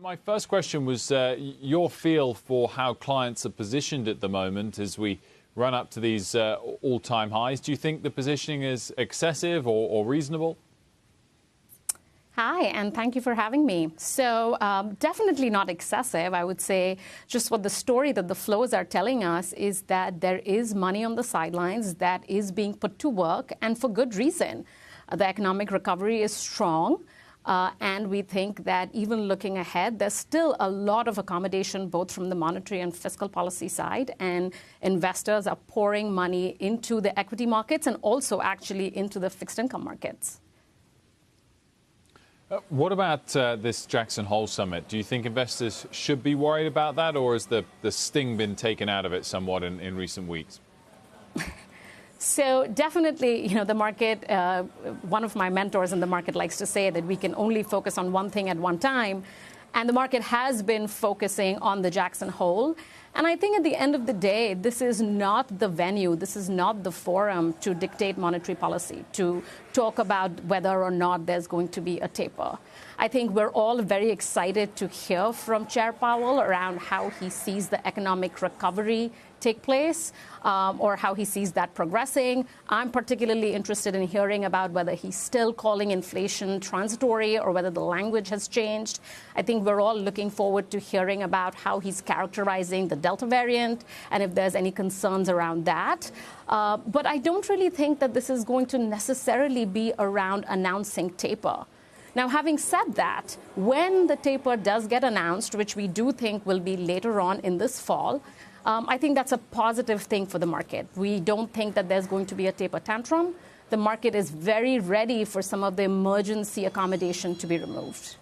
My first question was your feel for how clients are positioned at the moment as we run up to these all-time highs. Do you think the positioning is excessive or reasonable? Hi, and thank you for having me. So definitely not excessive. I would say just what the story that the flows are telling us is that there is money on the sidelines that is being put to work, and for good reason. The economic recovery is strong. And we think that even looking ahead, there's still a lot of accommodation, both from the monetary and fiscal policy side. And investors are pouring money into the equity markets and also actually into the fixed income markets. What about this Jackson Hole summit? Do you think investors should be worried about that, or has the sting been taken out of it somewhat in recent weeks? So definitely, the market, one of my mentors in the market likes to say that we can only focus on one thing at one time. And the market has been focusing on the Jackson Hole. And I think at the end of the day, this is not the venue, this is not the forum to dictate monetary policy, to talk about whether or not there's going to be a taper. I think we're all very excited to hear from Chair Powell around how he sees the economic recovery take place, or how he sees that progressing. I'm particularly interested in hearing about whether he's still calling inflation transitory or whether the language has changed. I think we're all looking forward to hearing about how he's characterizing the Delta variant and if there's any concerns around that. But I don't really think that this is going to necessarily be around announcing taper. Now, having said that, when the taper does get announced, which we do think will be later on in this fall, I think that's a positive thing for the market. We don't think that there's going to be a taper tantrum. The market is very ready for some of the emergency accommodation to be removed.